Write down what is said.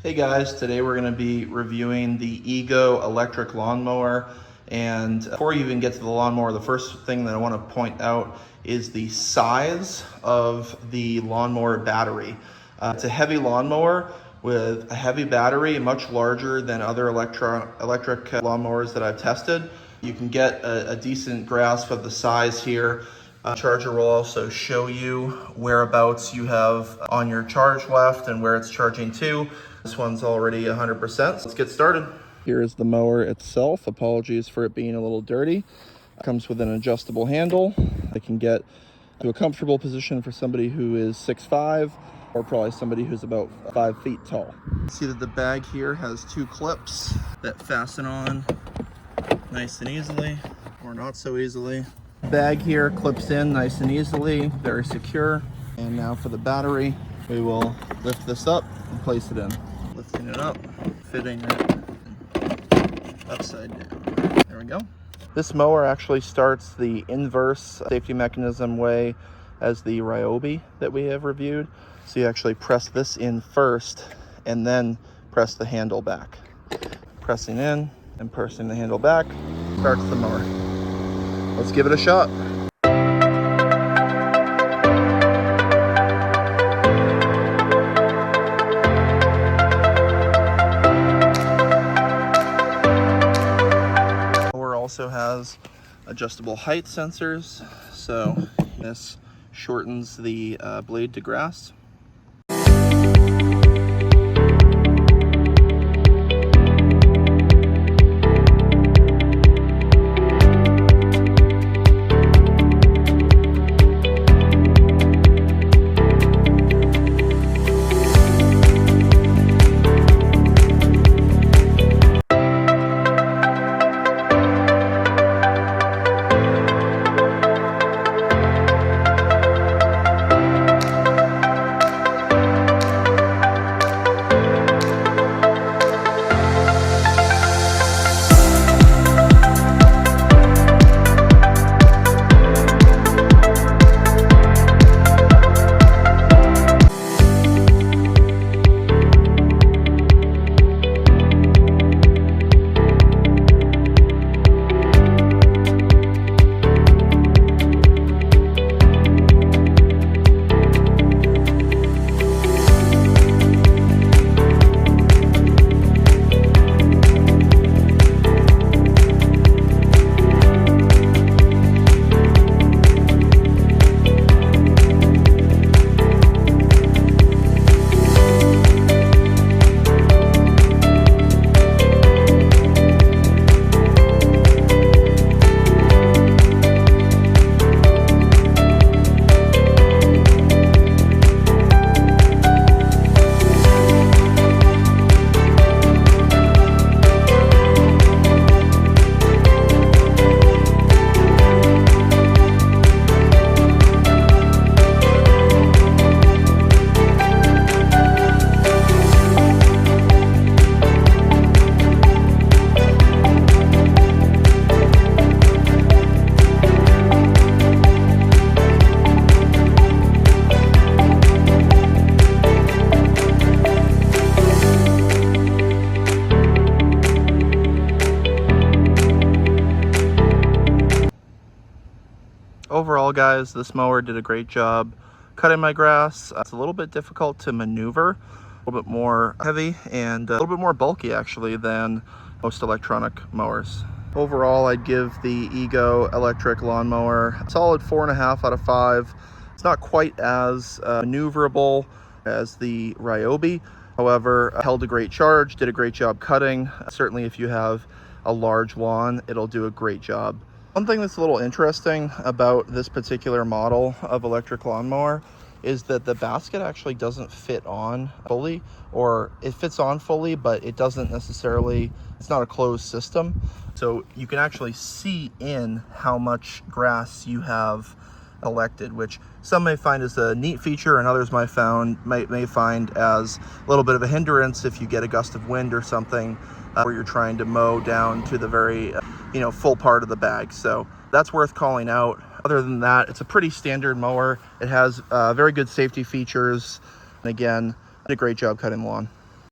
Hey guys, today we're going to be reviewing the Ego electric lawnmower. And before you even get to the lawnmower, the first thing that I want to point out is the size of the lawnmower battery. It's a heavy lawnmower with a heavy battery, much larger than other electric lawnmowers that I've tested. You can get a decent grasp of the size here. Charger will also show you whereabouts you have on your charge left and where it's charging to. This one's already 100%, so let's get started. Here is the mower itself. Apologies for it being a little dirty. It comes with an adjustable handle. It can get to a comfortable position for somebody who is 6'5", or probably somebody who's about 5 feet tall. See that the bag here has 2 clips that fasten on nice and easily, or not so easily. Bag here clips in nice and easily, very secure. And now for the battery, we will lift this up and place it in. Lifting it up, fitting it upside down. There we go. This mower actually starts the inverse safety mechanism way as the Ryobi that we have reviewed. So you actually press this in first and then press the handle back. Pressing in and pressing the handle back starts the mower. Let's give it a shot. Mower also has adjustable height sensors, so this shortens the blade to grass. Overall, guys, this mower did a great job cutting my grass. It's a little bit difficult to maneuver, a little bit more heavy and a little bit more bulky actually than most electronic mowers. Overall, I'd give the Ego electric lawnmower a solid 4.5 out of 5. It's not quite as maneuverable as the Ryobi. However, held a great charge, did a great job cutting. Certainly if you have a large lawn, it'll do a great job. One thing that's a little interesting about this particular model of electric lawnmower is that the basket actually doesn't fit on fully, or it fits on fully, but it doesn't necessarily, it's not a closed system. So you can actually see in how much grass you have elected, which some may find as a neat feature and others may find as a little bit of a hindrance if you get a gust of wind or something where you're trying to mow down to the very full part of the bag. So that's worth calling out. Other than that, it's a pretty standard mower. It has very good safety features, and again, did a great job cutting the lawn.